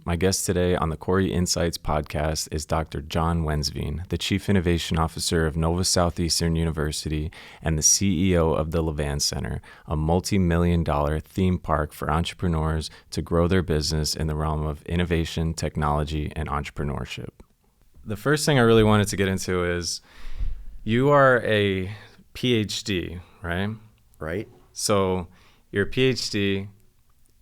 My guest today on the Cory Insights podcast is Dr. John Wensveen, the Chief Innovation Officer of Southeastern University and the CEO of the Levan Center, a multi-million-dollar theme park for entrepreneurs to grow their business in the realm of innovation, technology, and entrepreneurship. The first thing I really wanted to get into is you are a PhD, right? Right. So you're a PhD.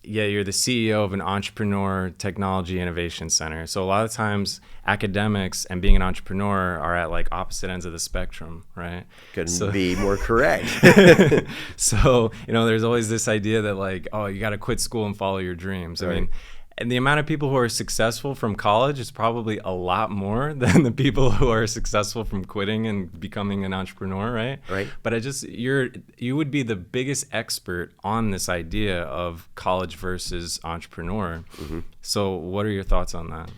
Yeah, you're the CEO of an entrepreneur technology innovation center. So a lot of times academics and being an entrepreneur are at like opposite ends of the spectrum, right? Couldn't be more correct. So, there's always this idea that like, oh, you got to quit school and follow your dreams. Right. I mean, and the amount of people who are successful from college is probably a lot more than the people who are successful from quitting and becoming an entrepreneur, right? Right. But you would be the biggest expert on this idea of college versus entrepreneur. Mm-hmm. So what are your thoughts on that?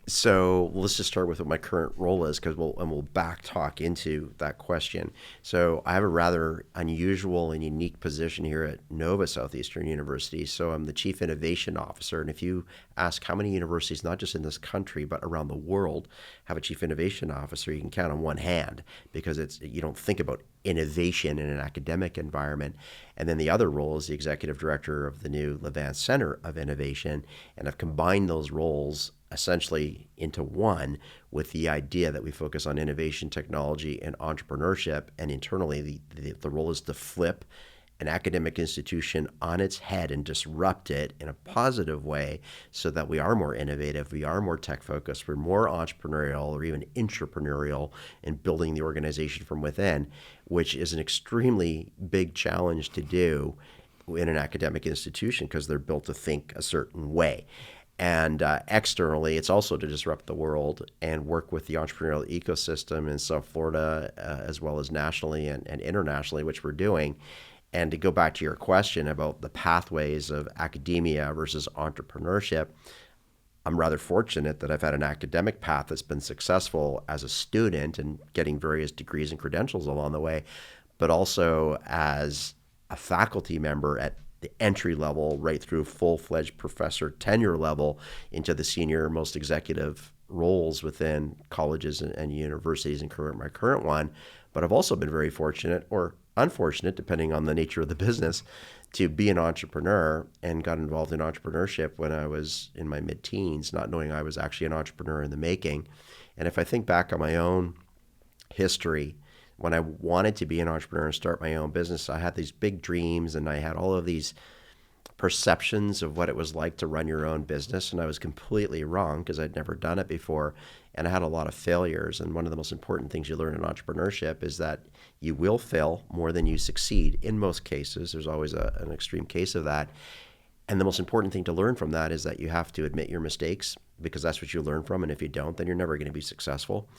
So let's just start with what my current role is, because we'll back talk into that question. So I have a rather unusual and unique position here at Southeastern University. So I'm the Chief Innovation Officer. And if you ask how many universities, not just in this country, but around the world, have a Chief Innovation Officer, you can count on one hand, because you don't think about innovation in an academic environment. And then the other role is the Executive Director of the new Levan Center of Innovation. And I've combined those roles essentially into one, with the idea that we focus on innovation, technology, and entrepreneurship. And internally, the role is to flip an academic institution on its head and disrupt it in a positive way so that we are more innovative, we are more tech-focused, we're more entrepreneurial or even intrapreneurial in building the organization from within, which is an extremely big challenge to do in an academic institution because they're built to think a certain way. And externally, it's also to disrupt the world and work with the entrepreneurial ecosystem in South Florida, as well as nationally and internationally, which we're doing. And to go back to your question about the pathways of academia versus entrepreneurship, I'm rather fortunate that I've had an academic path that's been successful as a student and getting various degrees and credentials along the way, but also as a faculty member at the entry level right through full-fledged professor tenure level into the senior most executive roles within colleges and universities, and my current one. But I've also been very fortunate, or unfortunate, depending on the nature of the business, to be an entrepreneur, and got involved in entrepreneurship when I was in my mid-teens, not knowing I was actually an entrepreneur in the making. And if I think back on my own history, when I wanted to be an entrepreneur and start my own business, I had these big dreams and I had all of these perceptions of what it was like to run your own business. And I was completely wrong because I'd never done it before. And I had a lot of failures. And one of the most important things you learn in entrepreneurship is that you will fail more than you succeed in most cases. There's always an extreme case of that. And the most important thing to learn from that is that you have to admit your mistakes, because that's what you learn from. And if you don't, then you're never going to be successful.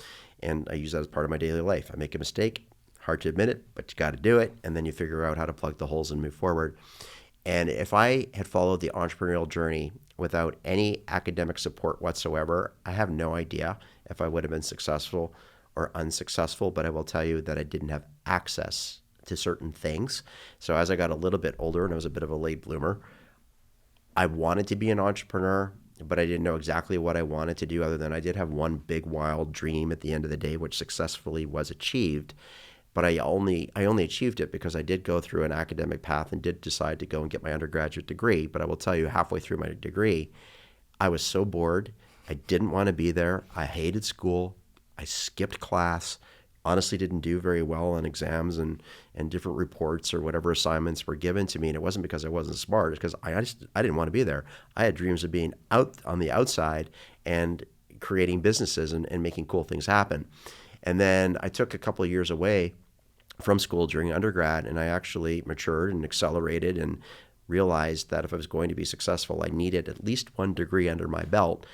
And I use that as part of my daily life. I make a mistake, hard to admit it, but you got to do it. And then you figure out how to plug the holes and move forward. And if I had followed the entrepreneurial journey without any academic support whatsoever, I have no idea if I would have been successful or unsuccessful. But I will tell you that I didn't have access to certain things. So as I got a little bit older, and I was a bit of a late bloomer, I wanted to be an entrepreneur, but I didn't know exactly what I wanted to do, other than I did have one big wild dream at the end of the day, which successfully was achieved. But I only achieved it because I did go through an academic path and did decide to go and get my undergraduate degree. But I will tell you, halfway through my degree, I was so bored. I didn't want to be there. I hated school. I skipped class. Honestly didn't do very well on exams and different reports or whatever assignments were given to me. And it wasn't because I wasn't smart. It's because I didn't want to be there. I had dreams of being out on the outside and creating businesses and making cool things happen. And then I took a couple of years away from school during undergrad, and I actually matured and accelerated and realized that if I was going to be successful, I needed at least one degree under my belt.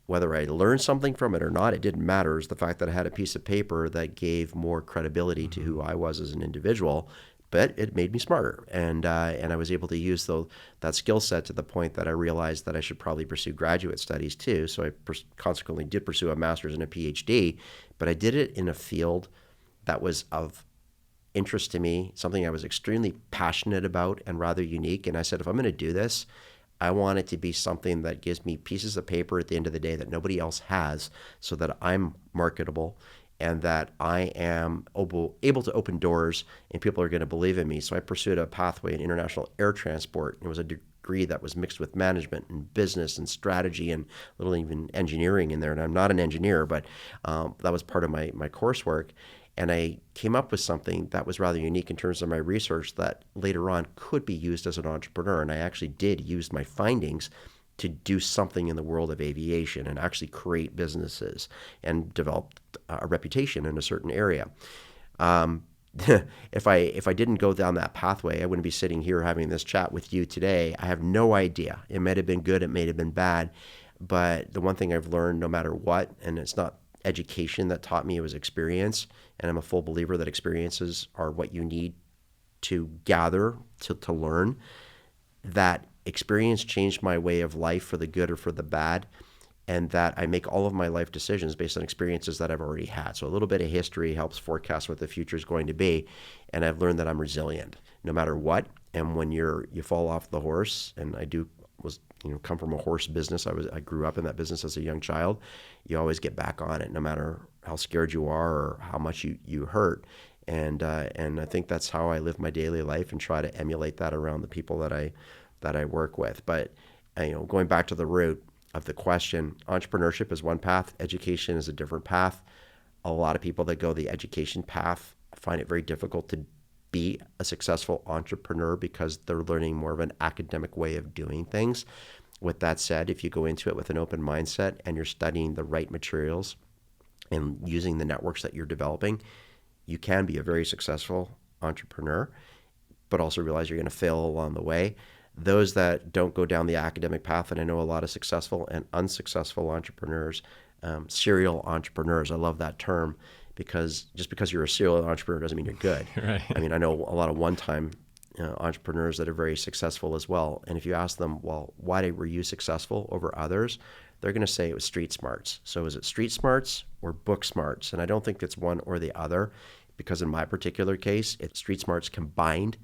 Whether I learned something from it or not, it didn't matter. It was the fact that I had a piece of paper that gave more credibility to who I was as an individual, but it made me smarter. And I was able to use that skill set to the point that I realized that I should probably pursue graduate studies too. So I consequently did pursue a master's and a PhD, but I did it in a field that was of interest to me, something I was extremely passionate about and rather unique. And I said, if I'm going to do this, I want it to be something that gives me pieces of paper at the end of the day that nobody else has, so that I'm marketable and that I am able to open doors and people are going to believe in me. So I pursued a pathway in international air transport. It was a degree that was mixed with management and business and strategy and a little even engineering in there. And I'm not an engineer, but that was part of my coursework. And I came up with something that was rather unique in terms of my research that later on could be used as an entrepreneur. And I actually did use my findings to do something in the world of aviation and actually create businesses and develop a reputation in a certain area. If I didn't go down that pathway, I wouldn't be sitting here having this chat with you today. I have no idea. It might have been good, it may have been bad, but the one thing I've learned, no matter what, and it's not education that taught me, it was experience, and I'm a full believer that experiences are what you need to gather to learn. That experience changed my way of life for the good or for the bad, and that I make all of my life decisions based on experiences that I've already had. So a little bit of history helps forecast what the future is going to be, and I've learned that I'm resilient no matter what. And when you fall off the horse, and I come from a horse business. I grew up in that business as a young child. You always get back on it, no matter how scared you are or how much you hurt. And I think that's how I live my daily life and try to emulate that around the people that I work with. But going back to the root of the question, entrepreneurship is one path, education is a different path. A lot of people that go the education path find it very difficult to be a successful entrepreneur because they're learning more of an academic way of doing things. With that said, if you go into it with an open mindset and you're studying the right materials and using the networks that you're developing, you can be a very successful entrepreneur, but also realize you're going to fail along the way. Those that don't go down the academic path, and I know a lot of successful and unsuccessful entrepreneurs, serial entrepreneurs, I love that term, because just because you're a serial entrepreneur doesn't mean you're good. Right. I mean, I know a lot of one-time entrepreneurs that are very successful as well. And if you ask them, well, why were you successful over others? They're going to say it was street smarts. So is it street smarts or book smarts? And I don't think it's one or the other, because in my particular case, it's street smarts combined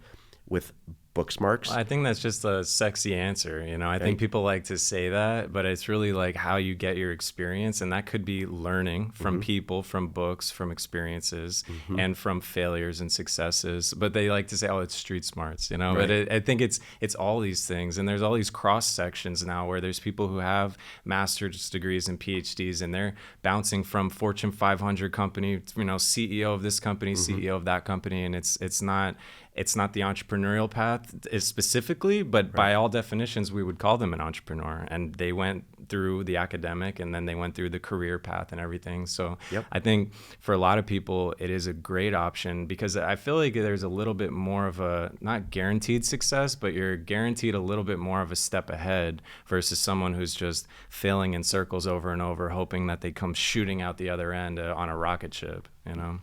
with book smarts. I think that's just a sexy answer. I think people like to say that, but it's really like how you get your experience. And that could be learning from people, from books, from experiences, and from failures and successes. But they like to say, oh, it's street smarts, Right. But I think it's all these things. And there's all these cross sections now where there's people who have master's degrees and PhDs, and they're bouncing from Fortune 500 company, CEO of this company, CEO of that company. And it's not the entrepreneurial path specifically, but by all definitions, we would call them an entrepreneur. And they went through the academic, and then they went through the career path and everything. So I think for a lot of people, it is a great option, because I feel like there's a little bit more of a, not guaranteed success, but you're guaranteed a little bit more of a step ahead versus someone who's just failing in circles over and over, hoping that they come shooting out the other end on a rocket ship,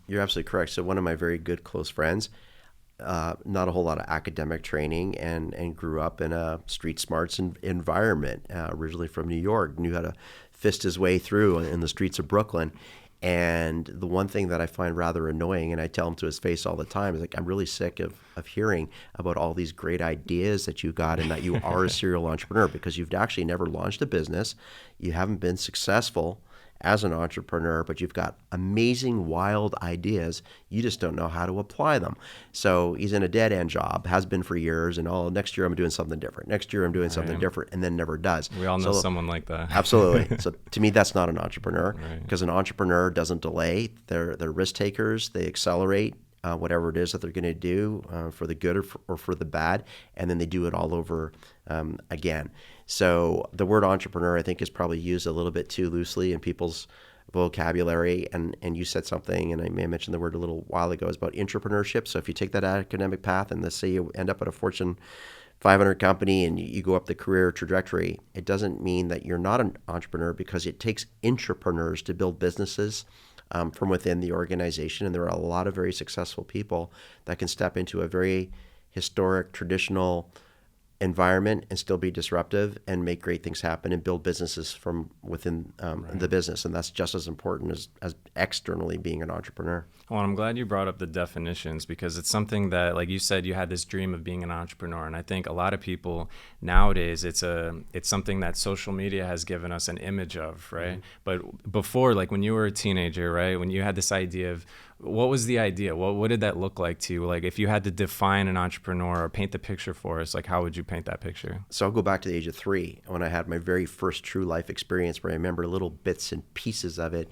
You're absolutely correct. So one of my very good close friends, not a whole lot of academic training, and grew up in a street smarts environment, originally from New York, knew how to fist his way through in the streets of Brooklyn. And the one thing that I find rather annoying, and I tell him to his face all the time, is like, I'm really sick of hearing about all these great ideas that you got and that you are a serial entrepreneur, because you've actually never launched a business. You haven't been successful as an entrepreneur, but you've got amazing, wild ideas. You just don't know how to apply them. So he's in a dead-end job, has been for years, and next year I'm doing something different. Next year I'm doing something different, and then never does. We all know someone like that. Absolutely. So to me, that's not an entrepreneur, Right. because an entrepreneur doesn't delay. They're risk takers. They accelerate whatever it is that they're going to do for the good or for the bad, and then they do it all over again. So the word entrepreneur, I think, is probably used a little bit too loosely in people's vocabulary. And you said something, and I may have mentioned the word a little while ago, is about entrepreneurship. So if you take that academic path and let's say you end up at a Fortune 500 company and you go up the career trajectory, it doesn't mean that you're not an entrepreneur, because it takes intrapreneurs to build businesses from within the organization. And there are a lot of very successful people that can step into a very historic, traditional environment and still be disruptive and make great things happen and build businesses from within the business. And that's just as important as externally being an entrepreneur. Well, I'm glad you brought up the definitions, because it's something that, like you said, you had this dream of being an entrepreneur. And I think a lot of people nowadays, it's something that social media has given us an image of, right? But before, like when you were a teenager, right, when you had this idea of, what was the idea? What did that look like to you? Like if you had to define an entrepreneur or paint the picture for us, like how would you paint that picture? So I'll go back to the age of 3 when I had my very first true life experience, where I remember little bits and pieces of it.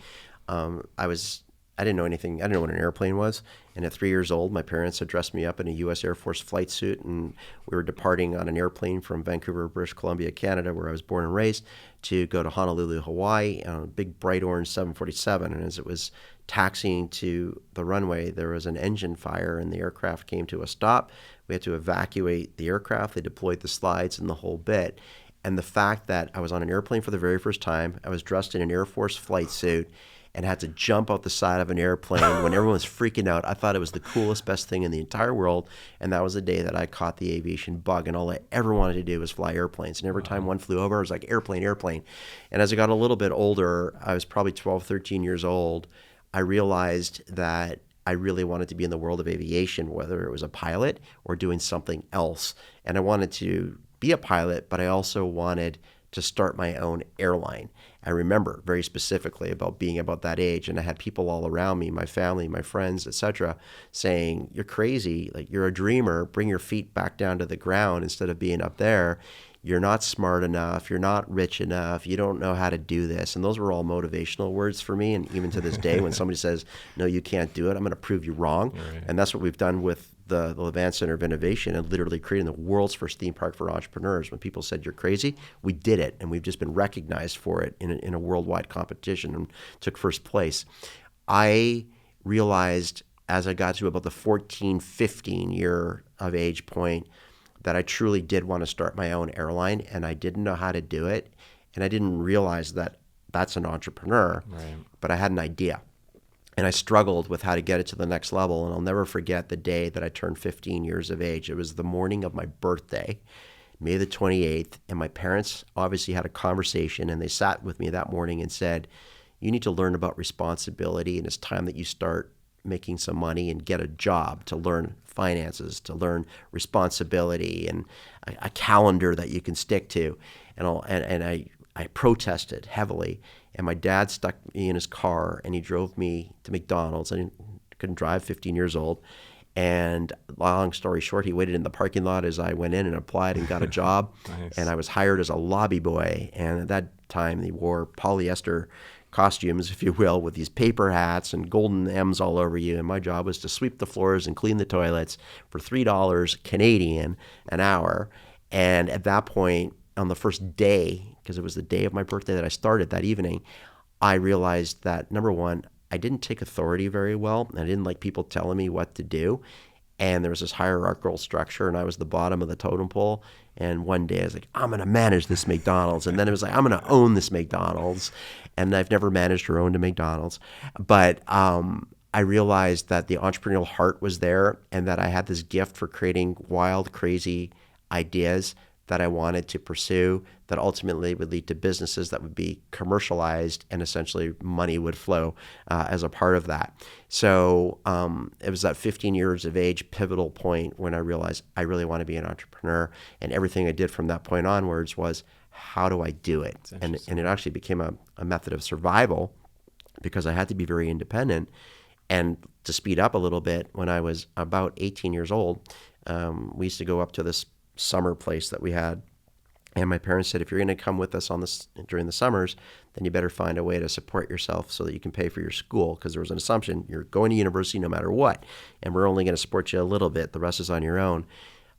I didn't know anything. I didn't know what an airplane was. And at 3 years old, my parents had dressed me up in a U.S. Air Force flight suit, and we were departing on an airplane from Vancouver, British Columbia, Canada, where I was born and raised, to go to Honolulu, Hawaii, on a big bright orange 747. And as it was taxiing to the runway, there was an engine fire, and the aircraft came to a stop. We had to evacuate the aircraft. They deployed the slides and the whole bit. And the fact that I was on an airplane for the very first time, I was dressed in an Air Force flight suit, and had to jump out the side of an airplane when everyone was freaking out. I thought it was the coolest, best thing in the entire world. And that was the day that I caught the aviation bug. And all I ever wanted to do was fly airplanes. And every time one flew over, I was like, airplane, airplane. And as I got a little bit older, I was probably 12, 13 years old, I realized that I really wanted to be in the world of aviation, whether it was a pilot or doing something else. And I wanted to be a pilot, but I also wanted to start my own airline. I remember very specifically about being about that age, and I had people all around me, my family, my friends, etc., saying, "You're crazy, like you're a dreamer, bring your feet back down to the ground instead of being up there. You're not smart enough, you're not rich enough, you don't know how to do this." And those were all motivational words for me, and even to this day when somebody says, "No, you can't do it," I'm going to prove you wrong. Right. And that's what we've done with the Levan Center of Innovation, and literally creating the world's first theme park for entrepreneurs. When people said, "You're crazy," we did it, and we've just been recognized for it in a worldwide competition and took first place. I realized as I got to about the 14, 15 year of age point that I truly did want to start my own airline, and I didn't know how to do it, and I didn't realize that that's an entrepreneur, Right. but I had an idea. And I struggled with how to get it to the next level. And I'll never forget the day that I turned 15 years of age. It was the morning of my birthday, May the 28th. And my parents obviously had a conversation, and they sat with me that morning and said, "You need to learn about responsibility, and it's time that you start making some money and get a job to learn finances, to learn responsibility, and a calendar that you can stick to." And I protested heavily. And my dad stuck me in his car, and he drove me to McDonald's. I couldn't drive, 15 years old. And long story short, he waited in the parking lot as I went in and applied and got a job. Nice. And I was hired as a lobby boy. And at that time, they wore polyester costumes, if you will, with these paper hats and golden M's all over you. And my job was to sweep the floors and clean the toilets for $3 Canadian an hour. And at that point, on the first day, because it was the day of my birthday that I started that evening, I realized that, number one, I didn't take authority very well. I didn't like people telling me what to do. And there was this hierarchical structure, and I was the bottom of the totem pole. And one day I was like, "I'm going to manage this McDonald's." And then it was like, "I'm going to own this McDonald's." And I've never managed or owned a McDonald's. But I realized that the entrepreneurial heart was there, and that I had this gift for creating wild, crazy ideas that I wanted to pursue, that ultimately would lead to businesses that would be commercialized, and essentially money would flow as a part of that. So it was that 15 years of age pivotal point when I realized I really want to be an entrepreneur, and everything I did from that point onwards was, how do I do it? And it actually became a method of survival, because I had to be very independent. And to speed up a little bit, when I was about 18 years old, we used to go up to this summer place that we had, and my parents said, "If you're going to come with us on this during the summers, then you better find a way to support yourself so that you can pay for your school," because there was an assumption you're going to university no matter what, and we're only going to support you a little bit, the rest is on your own.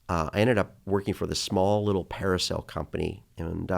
I ended up working for this small little parasail company, and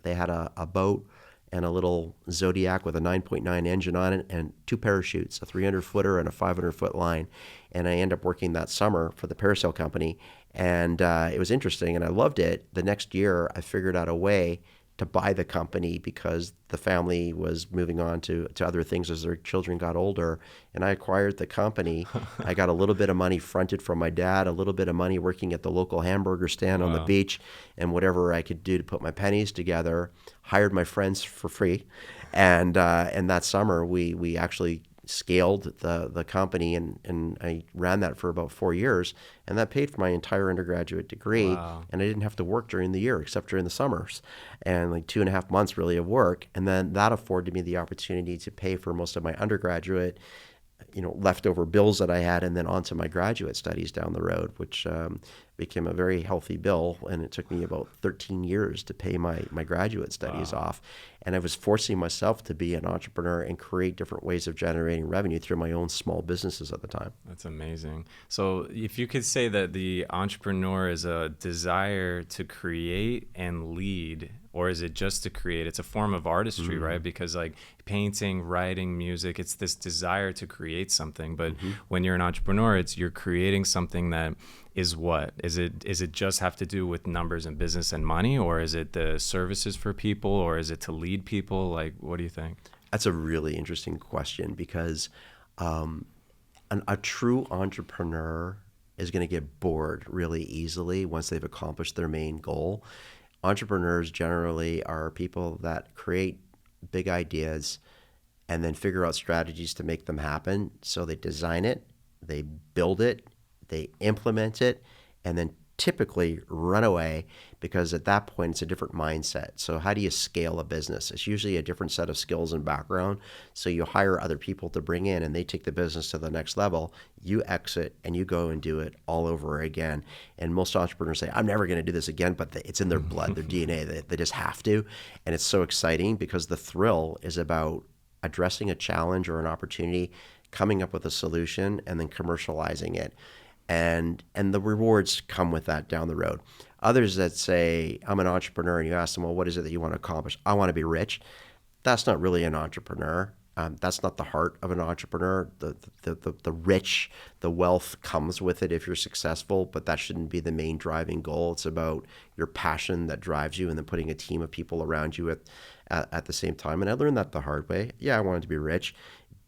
they had a boat and a little Zodiac with a 9.9 engine on it, and 2 parachutes, a 300-footer and a 500-foot line. And I ended up working that summer for the parasail company, and it was interesting, and I loved it. The next year, I figured out a way to buy the company because the family was moving on to other things as their children got older. And I acquired the company. I got a little bit of money fronted from my dad, a little bit of money working at the local hamburger stand on the beach, and whatever I could do to put my pennies together, hired my friends for free. And that summer, we actually scaled the company, and I ran that for about 4 years, and that paid for my entire undergraduate degree. Wow. And I didn't have to work during the year except during the summers, and like 2.5 months really of work. And then that afforded me the opportunity to pay for most of my undergraduate, leftover bills that I had, and then onto my graduate studies down the road, which became a very healthy bill. And it took me about 13 years to pay my graduate studies off. And I was forcing myself to be an entrepreneur and create different ways of generating revenue through my own small businesses at the time. That's amazing. So if you could say that the entrepreneur is a desire to create and lead, or is it just to create? It's a form of artistry, right? Because like painting, writing, music, it's this desire to create something. But when you're an entrepreneur, you're creating something that is what? Is it just have to do with numbers and business and money, or is it the services for people, or is it to lead people? Like, what do you think? That's a really interesting question, because a true entrepreneur is going to get bored really easily once they've accomplished their main goal. Entrepreneurs generally are people that create big ideas and then figure out strategies to make them happen. So they design it, they build it, they implement it, and then typically run away, because at that point it's a different mindset. So how do you scale a business? It's usually a different set of skills and background. So you hire other people to bring in, and they take the business to the next level. You exit and you go and do it all over again. And most entrepreneurs say, I'm never going to do this again, but it's in their blood, their DNA. They just have to. And it's so exciting, because the thrill is about addressing a challenge or an opportunity, coming up with a solution, and then commercializing it. And the rewards come with that down the road. Others that say, I'm an entrepreneur, and you ask them, well, what is it that you want to accomplish? I want to be rich. That's not really an entrepreneur. That's not the heart of an entrepreneur. The rich, the wealth comes with it if you're successful, but that shouldn't be the main driving goal. It's about your passion that drives you, and then putting a team of people around you at the same time. And I learned that the hard way. Yeah, I wanted to be rich,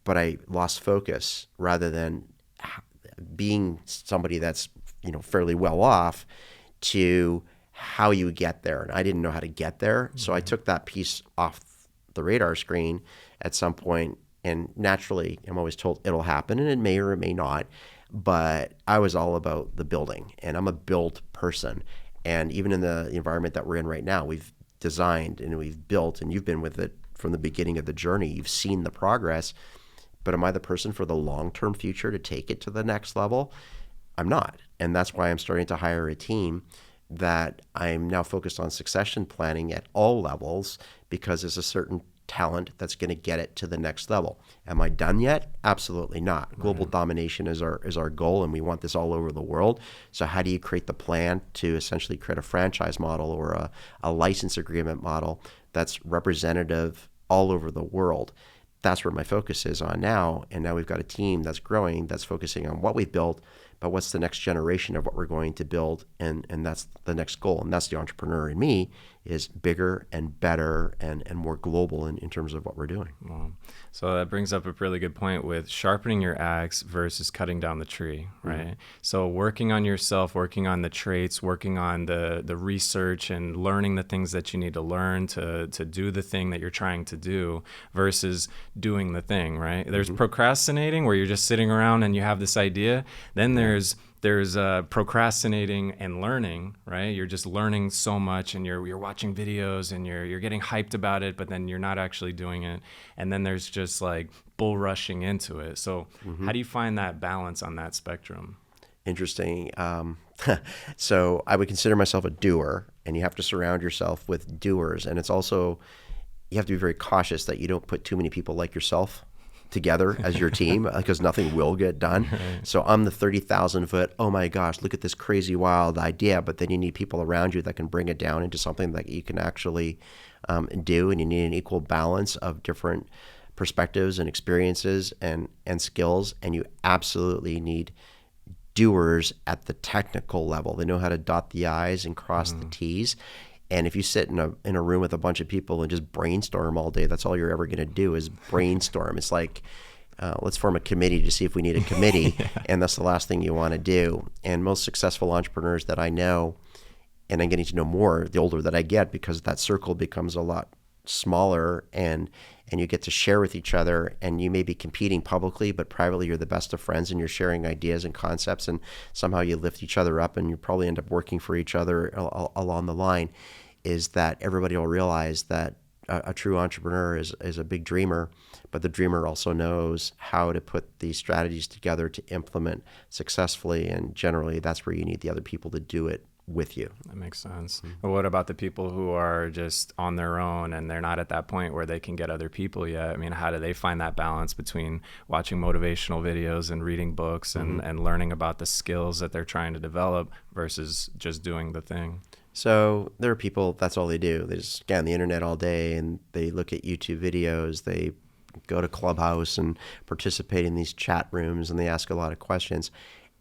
but I lost focus. Rather than being somebody that's fairly well off, to how you get there. And I didn't know how to get there. So I took that piece off the radar screen at some point, and naturally I'm always told it'll happen, and it may or it may not. But I was all about the building, and I'm a build person. And even in the environment that we're in right now, we've designed and we've built, and you've been with it from the beginning of the journey. You've seen the progress. But am I the person for the long-term future to take it to the next level? I'm not. And that's why I'm starting to hire a team that I'm now focused on succession planning at all levels, because there's a certain talent that's going to get it to the next level. Am I done yet? Absolutely not. Right. Global domination is our goal, and we want this all over the world. So how do you create the plan to essentially create a franchise model or a license agreement model that's representative all over the world? That's where my focus is on now. And now we've got a team that's growing, that's focusing on what we've built, but what's the next generation of what we're going to build, and that's the next goal. And that's the entrepreneur in me, is bigger and better and more global in terms of what we're doing. Wow. So that brings up a really good point with sharpening your axe versus cutting down the tree, right? Mm-hmm. So working on yourself, working on the traits, working on the research and learning the things that you need to learn to do the thing that you're trying to do versus doing the thing, right? There's procrastinating, where you're just sitting around and you have this idea. Then there's procrastinating and learning, right? You're just learning so much, and you're watching videos, and you're getting hyped about it, but then you're not actually doing it. And then there's just like bull rushing into it. So how do you find that balance on that spectrum? Interesting. So I would consider myself a doer, and you have to surround yourself with doers. And it's also, you have to be very cautious that you don't put too many people like yourself together as your team, because nothing will get done. Right. So I'm the 30,000 foot, oh my gosh, look at this crazy wild idea, but then you need people around you that can bring it down into something that you can actually do, and you need an equal balance of different perspectives and experiences and skills, and you absolutely need doers at the technical level. They know how to dot the I's and cross the T's. And if you sit in a room with a bunch of people and just brainstorm all day, that's all you're ever going to do is brainstorm. It's like, let's form a committee to see if we need a committee, yeah. And that's the last thing you want to do. And most successful entrepreneurs that I know, and I'm getting to know more the older that I get, because that circle becomes a lot smaller, and you get to share with each other, and you may be competing publicly, but privately you're the best of friends, and you're sharing ideas and concepts, and somehow you lift each other up, and you probably end up working for each other along the line. Is that everybody will realize that a true entrepreneur is a big dreamer, but the dreamer also knows how to put these strategies together to implement successfully, and generally that's where you need the other people to do it with you. That makes sense. Mm-hmm. But what about the people who are just on their own and they're not at that point where they can get other people yet? I mean, how do they find that balance between watching motivational videos and reading books and, mm-hmm. and learning about the skills that they're trying to develop versus just doing the thing? So there are people, that's all they do. They just scan the internet all day, and they look at YouTube videos. They go to Clubhouse and participate in these chat rooms, and they ask a lot of questions.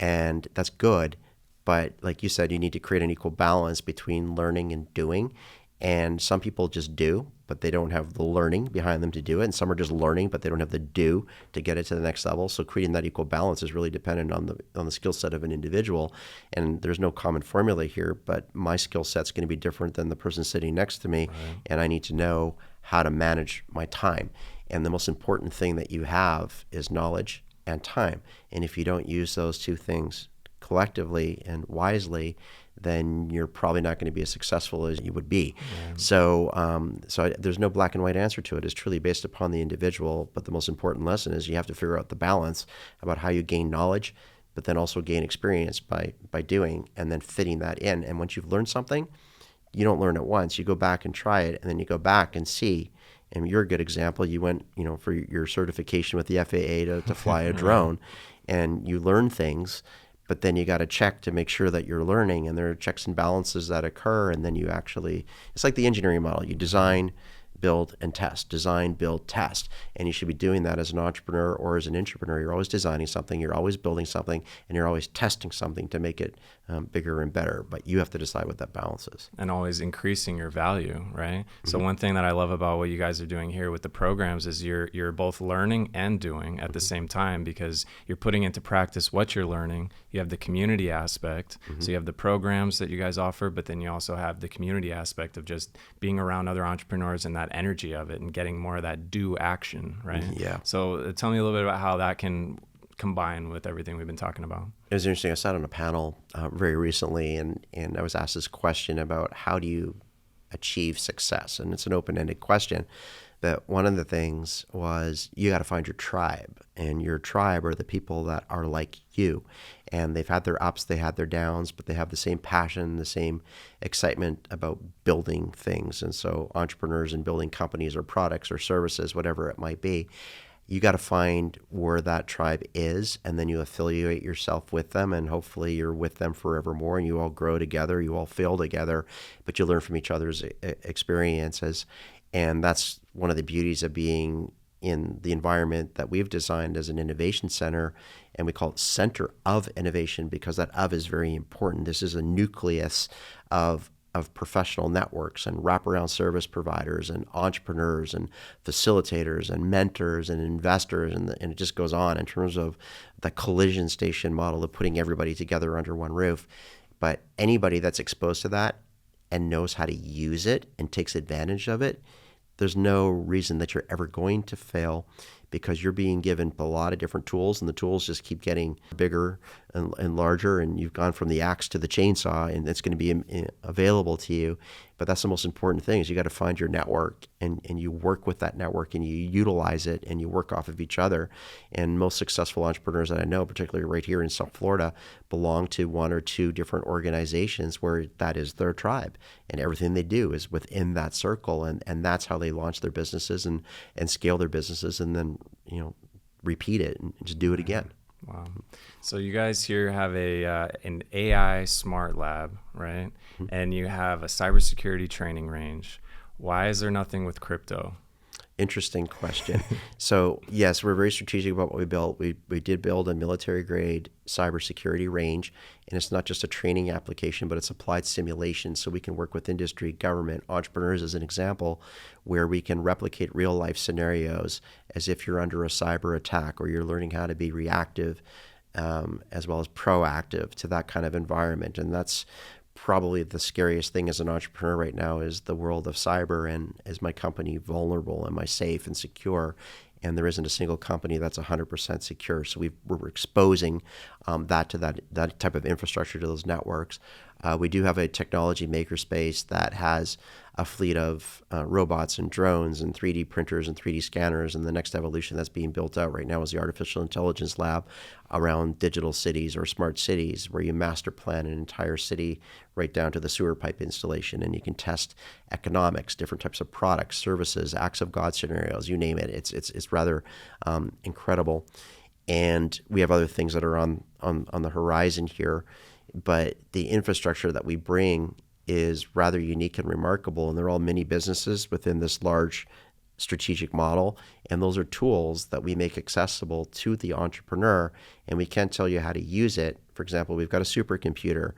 And that's good. But like you said, you need to create an equal balance between learning and doing. And some people just do, but they don't have the learning behind them to do it. And some are just learning, but they don't have the do to get it to the next level. So creating that equal balance is really dependent on the skill set of an individual. And there's no common formula here, but my skill set's going to be different than the person sitting next to me. Right. And I need to know how to manage my time. And the most important thing that you have is knowledge and time. And if you don't use those two things collectively and wisely, then you're probably not going to be as successful as you would be. Yeah. So there's no black and white answer to it. It's truly based upon the individual. But the most important lesson is you have to figure out the balance about how you gain knowledge, but then also gain experience by doing, and then fitting that in. And once you've learned something, you don't learn it once. You go back and try it, and then you go back and see. And you're a good example. You went, for your certification with the FAA to fly a drone, and you learn things. But then you got to check to make sure that you're learning, and there are checks and balances that occur. And then you actually, it's like the engineering model. You design, build, and test. Design, build, test. And you should be doing that as an entrepreneur or as an intrapreneur. You're always designing something, you're always building something, and you're always testing something to make it bigger and better. But you have to decide what that balance is. And always increasing your value, right? Mm-hmm. So one thing that I love about what you guys are doing here with the programs is you're both learning and doing at the same time, because you're putting into practice what you're learning. You have the community aspect. Mm-hmm. So you have the programs that you guys offer, but then you also have the community aspect of just being around other entrepreneurs and that energy of it and getting more of that do action, right? Yeah. So tell me a little bit about how that can combine with everything we've been talking about. It was interesting. I sat on a panel very recently, and I was asked this question about how do you achieve success? And it's an open-ended question. But one of the things was you got to find your tribe, and your tribe are the people that are like you. And they've had their ups, they had their downs, but they have the same passion, the same excitement about building things. And so entrepreneurs and building companies or products or services, whatever it might be, you got to find where that tribe is, and then you affiliate yourself with them, and hopefully you're with them forevermore, and you all grow together, you all fail together, but you learn from each other's experiences. And that's one of the beauties of being in the environment that we've designed as an innovation center, and we call it Center of Innovation, because that of is very important. This is a nucleus of professional networks and wraparound service providers and entrepreneurs and facilitators and mentors and investors, and it just goes on in terms of the collision station model of putting everybody together under one roof. But anybody that's exposed to that and knows how to use it and takes advantage of it, there's no reason that you're ever going to fail, because you're being given a lot of different tools, and the tools just keep getting bigger and larger, and you've gone from the axe to the chainsaw, and it's going to be available to you. But that's the most important thing, is you got to find your network, and you work with that network, and you utilize it, and you work off of each other. And most successful entrepreneurs that I know, particularly right here in South Florida, belong to one or two different organizations where that is their tribe, and everything they do is within that circle, and that's how they launch their businesses and scale their businesses, and then repeat it and just do it again. Wow. So you guys here have an AI smart lab, right? Mm-hmm. And you have a cybersecurity training range. Why is there nothing with crypto? Interesting question. So yes, we're very strategic about what we built. We did build a military grade cybersecurity range, and it's not just a training application, but it's applied simulation. So we can work with industry, government, entrepreneurs as an example, where we can replicate real life scenarios as if you're under a cyber attack or you're learning how to be reactive as well as proactive to that kind of environment. And that's probably the scariest thing as an entrepreneur right now is the world of cyber, and is my company vulnerable? Am I safe and secure? And there isn't a single company that's 100% secure. So we're exposing that type of infrastructure to those networks. We do have a technology makerspace that has a fleet of robots and drones and 3D printers and 3D scanners. And the next evolution that's being built out right now is the artificial intelligence lab around digital cities or smart cities, where you master plan an entire city right down to the sewer pipe installation. And you can test economics, different types of products, services, acts of God scenarios, you name it. It's rather incredible. And we have other things that are on the horizon here. But the infrastructure that we bring is rather unique and remarkable, and they're all mini businesses within this large strategic model. And those are tools that we make accessible to the entrepreneur, and we can't tell you how to use it. For example, we've got a supercomputer.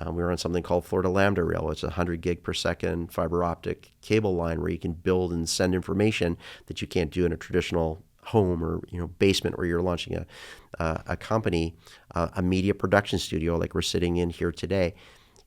We're on something called Florida Lambda Rail. It's a 100 gig per second fiber optic cable line where you can build and send information that you can't do in a traditional home or basement where you're launching a company, a media production studio like we're sitting in here today.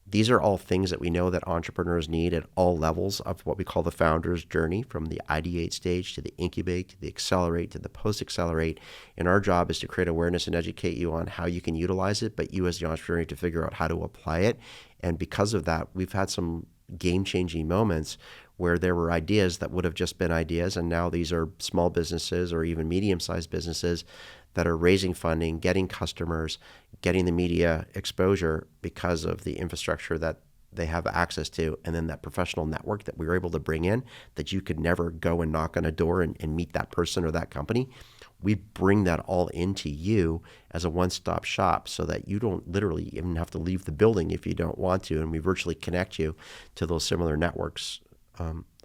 These are all things that we know that entrepreneurs need at all levels of what we call the founder's journey, from the ideate stage to the incubate, to the accelerate, to the post-accelerate. And our job is to create awareness and educate you on how you can utilize it, but you as the entrepreneur need to figure out how to apply it. And because of that, we've had some game-changing moments where there were ideas that would have just been ideas, and now these are small businesses or even medium-sized businesses that are raising funding, getting customers, getting the media exposure because of the infrastructure that they have access to, and then that professional network that we were able to bring in that you could never go and knock on a door and meet that person or that company. We bring that all into you as a one-stop shop so that you don't literally even have to leave the building if you don't want to, and we virtually connect you to those similar networks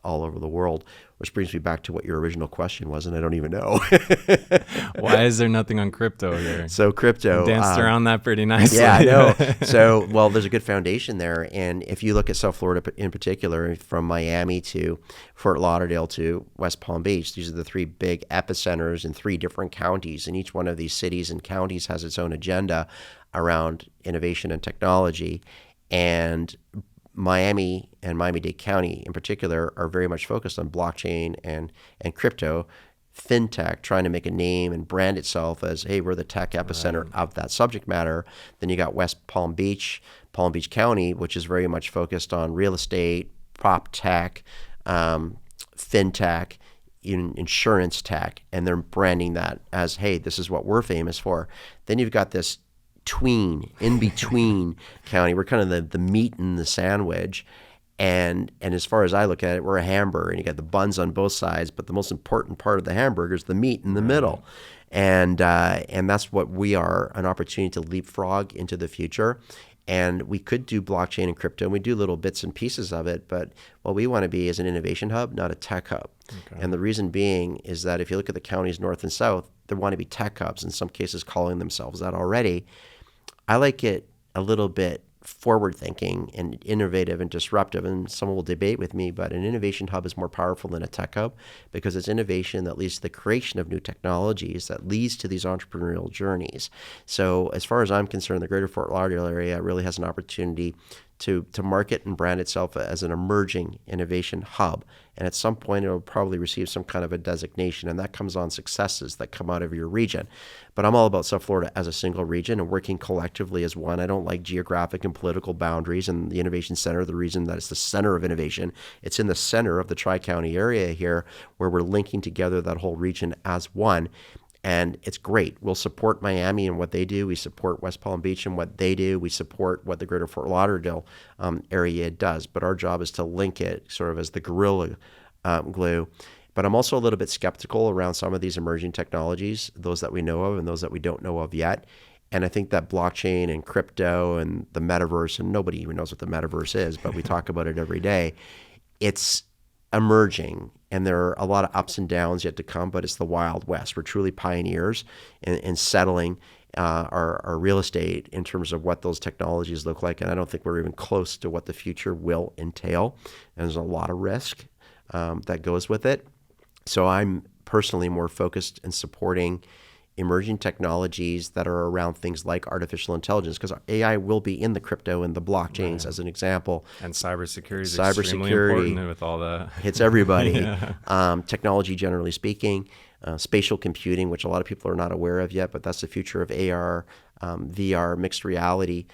all over the world, which brings me back to what your original question was, and I don't even know. Why is there nothing on crypto here? So crypto. Danced around that pretty nicely. Yeah, I know. So, well, there's a good foundation there. And if you look at South Florida in particular, from Miami to Fort Lauderdale to West Palm Beach, these are the three big epicenters in three different counties. And each one of these cities and counties has its own agenda around innovation and technology. And Miami and Miami-Dade County in particular are very much focused on blockchain and crypto, fintech, trying to make a name and brand itself as, hey, we're the tech epicenter of that subject matter. Then you got West Palm Beach County, which is very much focused on real estate, prop tech, fintech, insurance tech, and they're branding that as, hey, this is what we're famous for. Then you've got this in between county. We're kind of the meat in the sandwich. And as far as I look at it, we're a hamburger, and you got the buns on both sides, but the most important part of the hamburger is the meat in the middle. And that's what we are, an opportunity to leapfrog into the future. And we could do blockchain and crypto, and we do little bits and pieces of it, but what we want to be is an innovation hub, not a tech hub. Okay. And the reason being is that if you look at the counties north and south, they want to be tech hubs, in some cases calling themselves that already. I like it a little bit forward-thinking and innovative and disruptive, and someone will debate with me, but an innovation hub is more powerful than a tech hub because it's innovation that leads to the creation of new technologies that leads to these entrepreneurial journeys. So as far as I'm concerned, the greater Fort Lauderdale area really has an opportunity to market and brand itself as an emerging innovation hub. And at some point, it'll probably receive some kind of a designation, and that comes on successes that come out of your region. But I'm all about South Florida as a single region and working collectively as one. I don't like geographic and political boundaries, and the Innovation Center, the reason that it's the center of innovation, it's in the center of the Tri-County area here where we're linking together that whole region as one. And it's great. We'll support Miami and what they do. We support West Palm Beach and what they do. We support what the greater Fort Lauderdale area does. But our job is to link it sort of as the gorilla glue. But I'm also a little bit skeptical around some of these emerging technologies, those that we know of and those that we don't know of yet. And I think that blockchain and crypto and the metaverse, and nobody even knows what the metaverse is, but we talk about it every day. It's emerging, and there are a lot of ups and downs yet to come, but it's the Wild West. We're truly pioneers in settling our real estate in terms of what those technologies look like, and I don't think we're even close to what the future will entail. And there's a lot of risk that goes with it. So I'm personally more focused in supporting emerging technologies that are around things like artificial intelligence, because AI will be in the crypto and the blockchains, as an example. And cybersecurity is extremely important with all the... hits everybody. Technology, generally speaking, spatial computing, which a lot of people are not aware of yet, but that's the future of AR, VR, mixed reality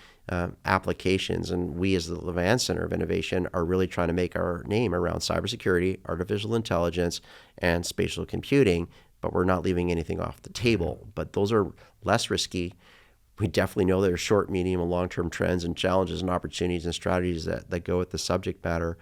applications. And we as the Levan Center of Innovation are really trying to make our name around cybersecurity, artificial intelligence, and spatial computing, but we're not leaving anything off the table. But those are less risky. We definitely know there are short, medium, and long-term trends and challenges and opportunities and strategies that go with the subject matter.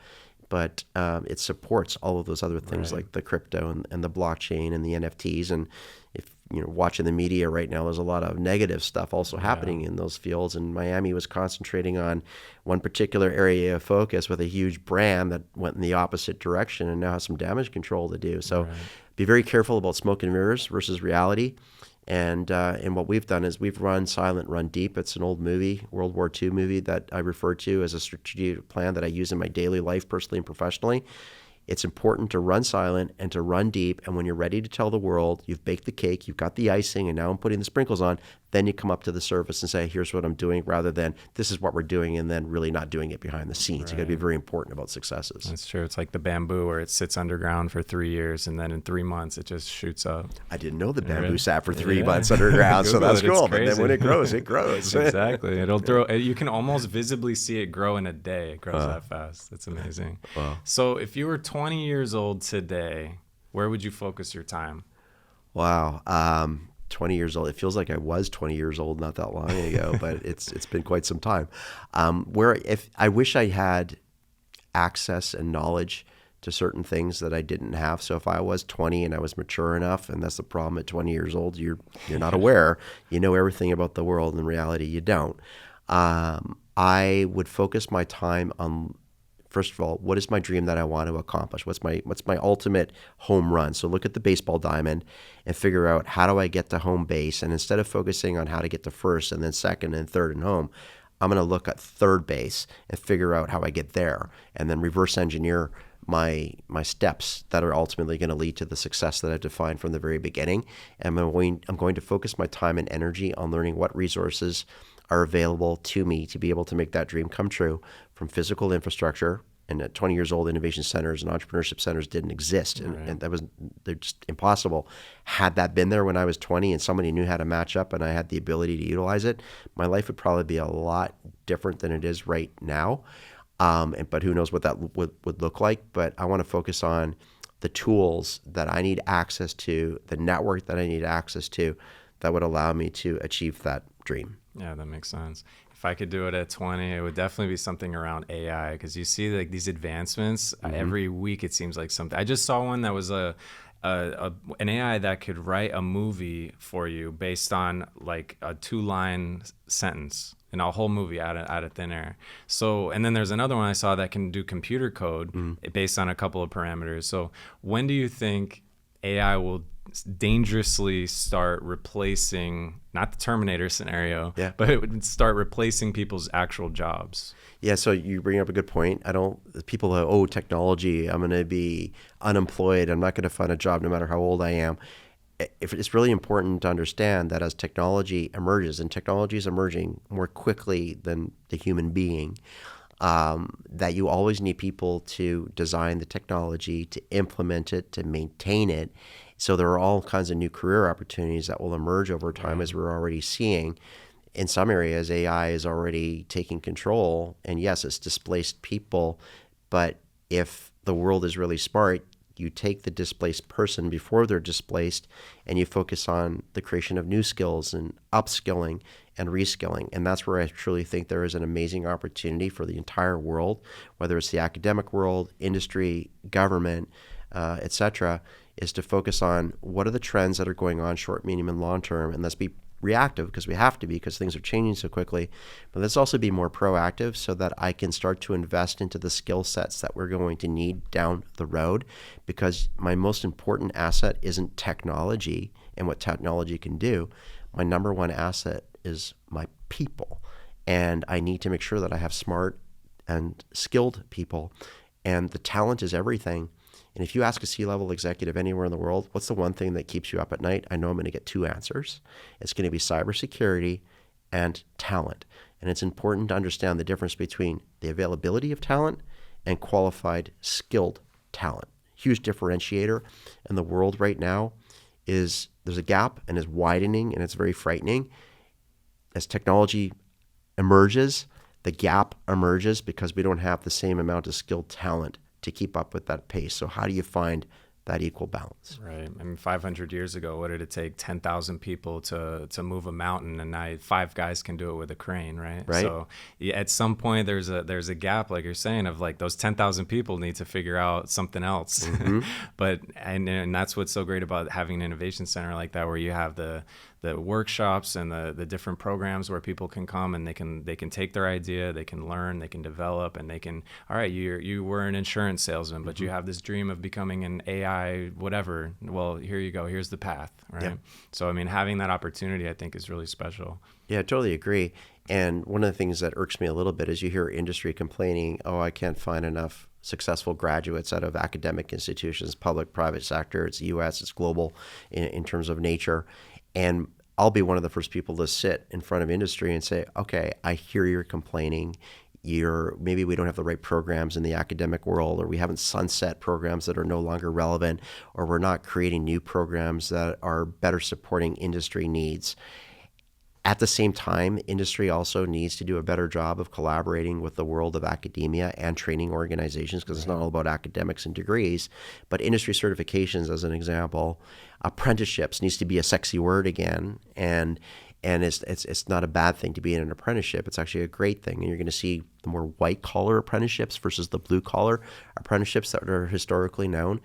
But it supports all of those other things like the crypto and the blockchain and the NFTs. And if you're watching the media right now, there's a lot of negative stuff also happening in those fields. And Miami was concentrating on one particular area of focus with a huge brand that went in the opposite direction and now has some damage control to do. So be very careful about smoke and mirrors versus reality. And what we've done is we've run silent, run deep. It's an old movie, World War II movie, that I refer to as a strategic plan that I use in my daily life, personally and professionally. It's important to run silent and to run deep. And when you're ready to tell the world, you've baked the cake, you've got the icing, and now I'm putting the sprinkles on, then you come up to the surface and say, here's what I'm doing, rather than this is what we're doing, and then really not doing it behind the scenes. You got to be very important about successes. That's true. It's like the bamboo where it sits underground for 3 years, and then in 3 months it just shoots up. I didn't know the bamboo sat for 3 months underground, so that's cool. But then when it grows, it grows. Exactly. It'll throw. You can almost visibly see it grow in a day. It grows that fast. It's amazing. Wow. So if you were 20 years old today, where would you focus your time? Wow. 20 years old. It feels like I was 20 years old not that long ago, but it's been quite some time. If I wish I had access and knowledge to certain things that I didn't have. So if I was 20 and I was mature enough, and that's the problem at 20 years old, you're not aware. You know everything about the world. In reality, you don't. I would focus my time on, first of all, what is my dream that I want to accomplish? What's my ultimate home run? So look at the baseball diamond and figure out, how do I get to home base? And instead of focusing on how to get to first and then second and third and home, I'm going to look at third base and figure out how I get there, and then reverse engineer my steps that are ultimately going to lead to the success that I've defined from the very beginning. And I'm going to focus my time and energy on learning what resources are available to me to be able to make that dream come true, from physical infrastructure. And at 20 years old, innovation centers and entrepreneurship centers didn't exist, and they're just impossible. Had that been there when I was 20 and somebody knew how to match up and I had the ability to utilize it, my life would probably be a lot different than it is right now. But who knows what that would look like. But I want to focus on the tools that I need access to, the network that I need access to, that would allow me to achieve that dream. Yeah, that makes sense. If I could do it at 20, it would definitely be something around AI, because you see like these advancements every week. It seems like something. I just saw one that was an AI that could write a movie for you based on like a 2-line sentence, and a whole movie out of thin air. So, and then there's another one I saw that can do computer code based on a couple of parameters. So when do you think AI will dangerously start replacing, not the Terminator scenario, but it would start replacing people's actual jobs? Yeah, so you bring up a good point. People are, technology, I'm going to be unemployed, I'm not going to find a job no matter how old I am. It's really important to understand that as technology emerges, and technology is emerging more quickly than the human being, that you always need people to design the technology, to implement it, to maintain it. So there are all kinds of new career opportunities that will emerge over time, as we're already seeing. In some areas, AI is already taking control, and yes, it's displaced people, but if the world is really smart, you take the displaced person before they're displaced, and you focus on the creation of new skills and upskilling and reskilling. And that's where I truly think there is an amazing opportunity for the entire world, whether it's the academic world, industry, government, et cetera, is to focus on what are the trends that are going on short, medium, and long term, and let's be reactive because we have to be because things are changing so quickly, but let's also be more proactive so that I can start to invest into the skill sets that we're going to need down the road, because my most important asset isn't technology and what technology can do. My number one asset is my people, and I need to make sure that I have smart and skilled people, and the talent is everything. And if you ask a C-level executive anywhere in the world, what's the one thing that keeps you up at night? I know I'm going to get two answers. It's going to be cybersecurity and talent. And it's important to understand the difference between the availability of talent and qualified, skilled talent. Huge differentiator in the world right now is there's a gap and is widening, and it's very frightening. As technology emerges, the gap emerges because we don't have the same amount of skilled talent to keep up with that pace. So how do you find that equal balance? Right. I mean, 500 years ago, what did it take? 10,000 people to move a mountain, and now 5 guys can do it with a crane, right? Right. So yeah, at some point, there's a gap, like you're saying, of like those 10,000 people need to figure out something else. Mm-hmm. and that's what's so great about having an innovation center like that, where you have the workshops and the different programs where people can come and they can take their idea, they can learn, they can develop, and they can, all right, you were an insurance salesman, but you have this dream of becoming an AI whatever. Well, here you go. Here's the path, right? Yep. So, I mean, having that opportunity, I think, is really special. Yeah, I totally agree. And one of the things that irks me a little bit is you hear industry complaining, oh, I can't find enough successful graduates out of academic institutions, public, private sector. It's U.S., it's global in terms of nature. And I'll be one of the first people to sit in front of industry and say, okay, I hear you're complaining. Maybe we don't have the right programs in the academic world, or we haven't sunset programs that are no longer relevant, or we're not creating new programs that are better supporting industry needs. At the same time, industry also needs to do a better job of collaborating with the world of academia and training organizations, because it's not all about academics and degrees, but industry certifications, as an example. Apprenticeships needs to be a sexy word again, and it's not a bad thing to be in an apprenticeship. It's actually a great thing, and you're going to see the more white-collar apprenticeships versus the blue-collar apprenticeships that are historically known.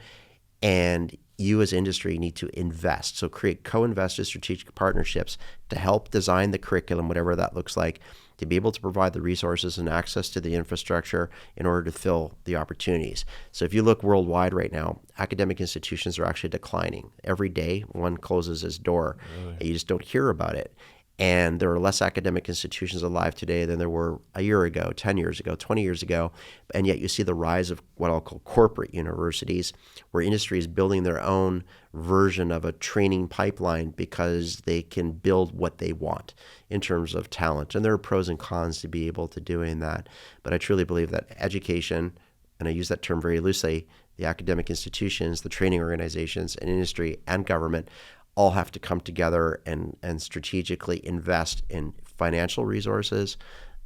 And you as industry need to invest. So create co-invested strategic partnerships to help design the curriculum, whatever that looks like, to be able to provide the resources and access to the infrastructure in order to fill the opportunities. So if you look worldwide right now, academic institutions are actually declining. Every day, one closes its door. Really? You just don't hear about it. And there are less academic institutions alive today than there were a year ago, 10 years ago, 20 years ago. And yet you see the rise of what I'll call corporate universities, where industry is building their own version of a training pipeline because they can build what they want in terms of talent. And there are pros and cons to be able to doing that. But I truly believe that education, and I use that term very loosely, the academic institutions, the training organizations, and industry and government all have to come together and strategically invest in financial resources,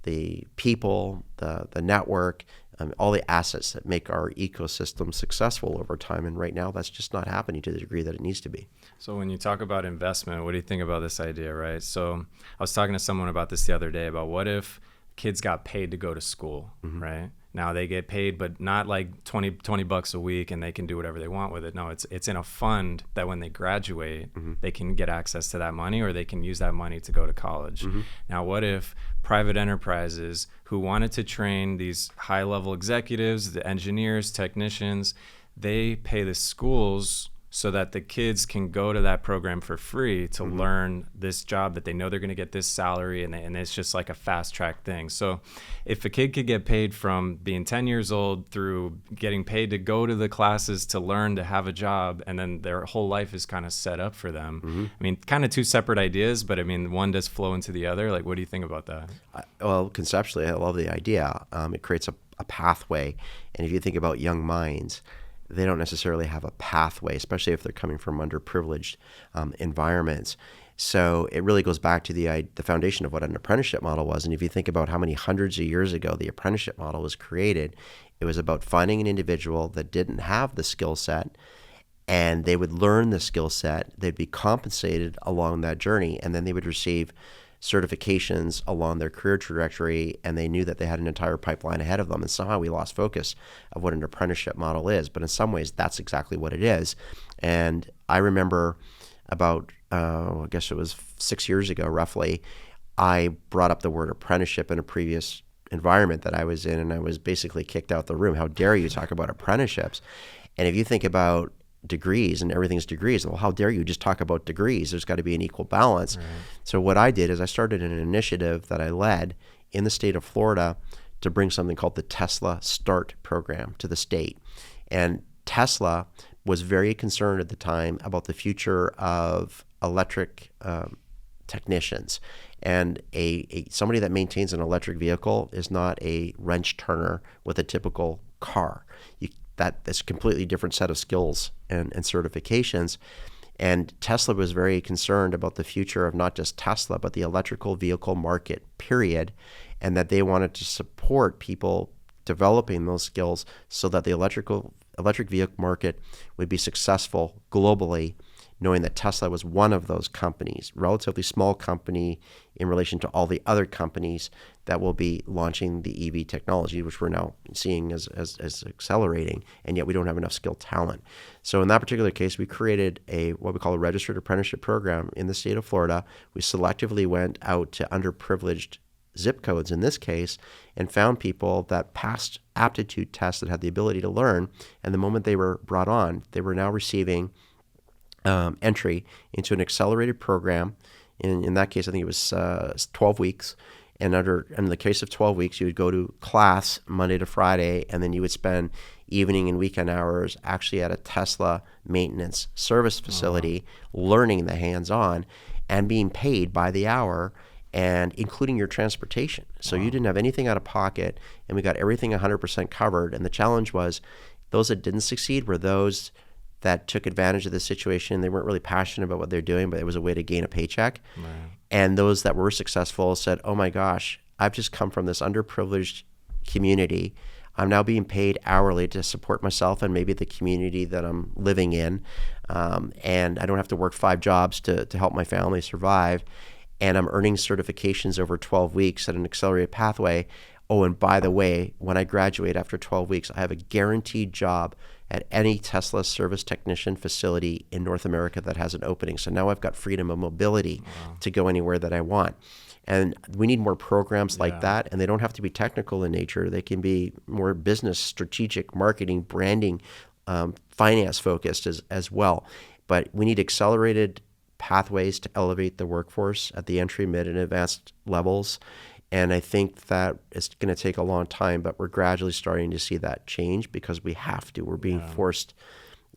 the people, the network, all the assets that make our ecosystem successful over time. And right now, that's just not happening to the degree that it needs to be. So when you talk about investment, what do you think about this idea, right? So I was talking to someone about this the other day, about what if kids got paid to go to school, mm-hmm. right? Now they get paid, but not like 20 bucks a week and they can do whatever they want with it. No, it's in a fund that when they graduate, mm-hmm. they can get access to that money, or they can use that money to go to college. Mm-hmm. Now, what if private enterprises who wanted to train these high-level executives, the engineers, technicians, they pay the schools so that the kids can go to that program for free to mm-hmm. learn this job that they know they're going to get this salary, and it's just like a fast track thing. So if a kid could get paid from being 10 years old through getting paid to go to the classes to learn to have a job, and then their whole life is kind of set up for them. Mm-hmm. I mean, kind of two separate ideas, but I mean, one does flow into the other. Like, what do you think about that? Well, conceptually, I love the idea. It creates a pathway. And if you think about young minds, they don't necessarily have a pathway, especially if they're coming from underprivileged environments. So it really goes back to the foundation of what an apprenticeship model was. And if you think about how many hundreds of years ago the apprenticeship model was created, it was about finding an individual that didn't have the skill set, and they would learn the skill set. They'd be compensated along that journey, and then they would receive certifications along their career trajectory, and they knew that they had an entire pipeline ahead of them. And somehow we lost focus of what an apprenticeship model is. But in some ways, that's exactly what it is. And I remember about I guess it was 6 years ago, roughly, I brought up the word apprenticeship in a previous environment that I was in, and I was basically kicked out the room. How dare you talk about apprenticeships? And if you think about degrees and everything's degrees, well, how dare you just talk about degrees? There's got to be an equal balance. Right. So what I did is I started an initiative that I led in the state of Florida to bring something called the Tesla START program to the state. And Tesla was very concerned at the time about the future of electric technicians. And somebody that maintains an electric vehicle is not a wrench turner with a typical car. That's a completely different set of skills and certifications. And Tesla was very concerned about the future of not just Tesla, but the electrical vehicle market, period, and that they wanted to support people developing those skills so that the electric vehicle market would be successful globally, knowing that Tesla was one of those companies, relatively small company in relation to all the other companies that will be launching the EV technology, which we're now seeing as accelerating, and yet we don't have enough skilled talent. So in that particular case, we created what we call a registered apprenticeship program in the state of Florida. We selectively went out to underprivileged zip codes in this case and found people that passed aptitude tests that had the ability to learn, and the moment they were brought on, they were now receiving entry into an accelerated program. In that case, I think it was 12 weeks. And in the case of 12 weeks, you would go to class Monday to Friday, and then you would spend evening and weekend hours actually at a Tesla maintenance service facility, learning the hands-on and being paid by the hour, and including your transportation. So you didn't have anything out of pocket, and we got everything 100% covered. And the challenge was those that didn't succeed were those that took advantage of the situation. They weren't really passionate about what they're doing, but it was a way to gain a paycheck. Right. And those that were successful said, oh my gosh, I've just come from this underprivileged community. I'm now being paid hourly to support myself and maybe the community that I'm living in. And I don't have to work 5 jobs to help my family survive. And I'm earning certifications over 12 weeks at an accelerated pathway. Oh, and by the way, when I graduate after 12 weeks, I have a guaranteed job at any Tesla service technician facility in North America that has an opening. So now I've got freedom of mobility to go anywhere that I want. And we need more programs like that, and they don't have to be technical in nature. They can be more business, strategic, marketing, branding, finance focused as well. But we need accelerated pathways to elevate the workforce at the entry, mid, and advanced levels. And I think that it's going to take a long time, but we're gradually starting to see that change because we have to. We're being forced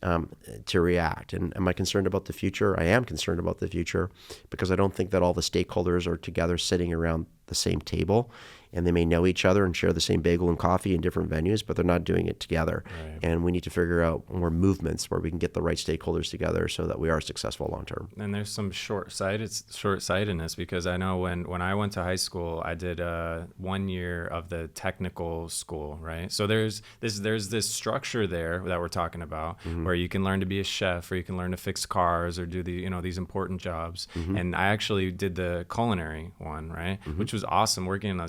to react. And am I concerned about the future? I am concerned about the future because I don't think that all the stakeholders are together sitting around the same table, and they may know each other and share the same bagel and coffee in different venues, but they're not doing it together. Right. And we need to figure out more movements where we can get the right stakeholders together so that we are successful long term. And there's some short-sightedness because I know when I went to high school, I did 1 year of the technical school, right? So there's this structure there that we're talking about where you can learn to be a chef, or you can learn to fix cars, or do these important jobs. And I actually did the culinary one, right? Which was awesome, working in a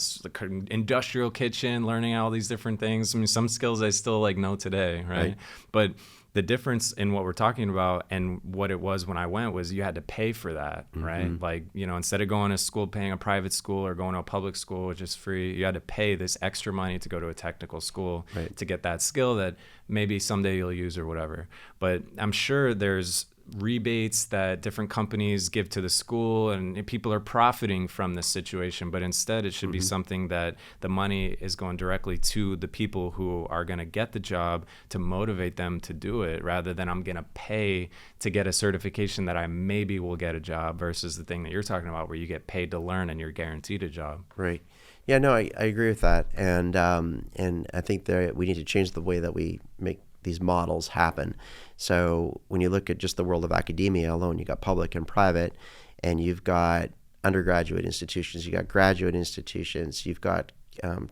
industrial kitchen, learning all these different things. I mean, some skills I still know today, right? But the difference in what we're talking about and what it was when I went was you had to pay for that, right? Instead of going to school, paying a private school or going to a public school, which is free, you had to pay this extra money to go to a technical school to get that skill that maybe someday you'll use or whatever. But I'm sure there's rebates that different companies give to the school, and people are profiting from this situation, but instead it should be something that the money is going directly to the people who are going to get the job to motivate them to do it, rather than I'm going to pay to get a certification that I maybe will get a job, versus the thing that you're talking about where you get paid to learn and you're guaranteed a job. Right. Yeah, no, I agree with that. And I think that we need to change the way that we make these models happen. So when you look at just the world of academia alone, you got public and private, and you've got undergraduate institutions, you got graduate institutions, you've got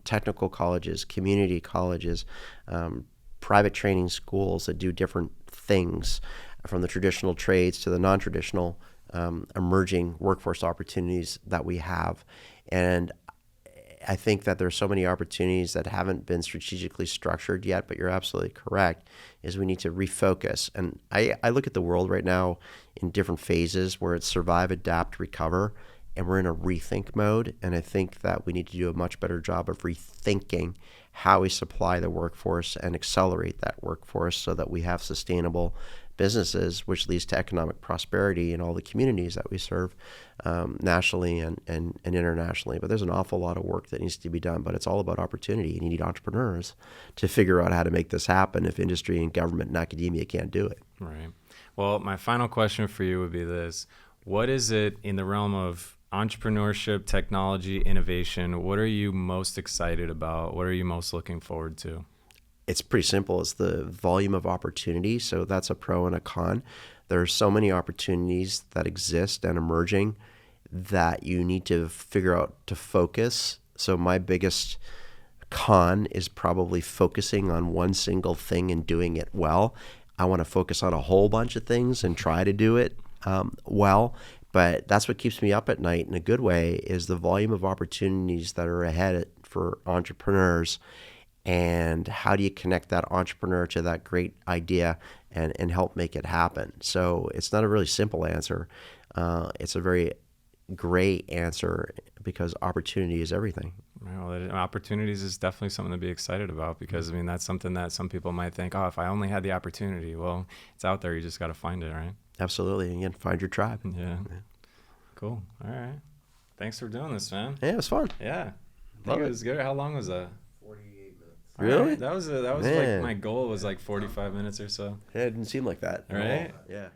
technical colleges, community colleges, private training schools that do different things, from the traditional trades to the non-traditional emerging workforce opportunities that we have. And I think that there's so many opportunities that haven't been strategically structured yet, but you're absolutely correct, is we need to refocus. And I look at the world right now in different phases where it's survive, adapt, recover, and we're in a rethink mode. And I think that we need to do a much better job of rethinking how we supply the workforce and accelerate that workforce so that we have sustainable businesses, which leads to economic prosperity in all the communities that we serve nationally and internationally. But there's an awful lot of work that needs to be done, but it's all about opportunity. And you need entrepreneurs to figure out how to make this happen if industry and government and academia can't do it. Right. Well, my final question for you would be this. What is it in the realm of entrepreneurship, technology, innovation? What are you most excited about? What are you most looking forward to? It's pretty simple. It's the volume of opportunity. So that's a pro and a con. There are so many opportunities that exist and emerging that you need to figure out to focus. So my biggest con is probably focusing on one single thing and doing it well. I want to focus on a whole bunch of things and try to do it well. But that's what keeps me up at night in a good way, is the volume of opportunities that are ahead for entrepreneurs. And how do you connect that entrepreneur to that great idea and help make it happen? So it's not a really simple answer. It's a very gray answer because opportunity is everything. Well, opportunities is definitely something to be excited about because, I mean, that's something that some people might think, oh, if I only had the opportunity. Well, it's out there. You just got to find it, right? Absolutely. And again, find your tribe. Yeah. Cool. All right. Thanks for doing this, man. Yeah, it was fun. Yeah. I think it was good. How long was that? 48 minutes. Really? Right. That was like my goal was like 45 minutes or so. Yeah, it didn't seem like that. Right? Yeah.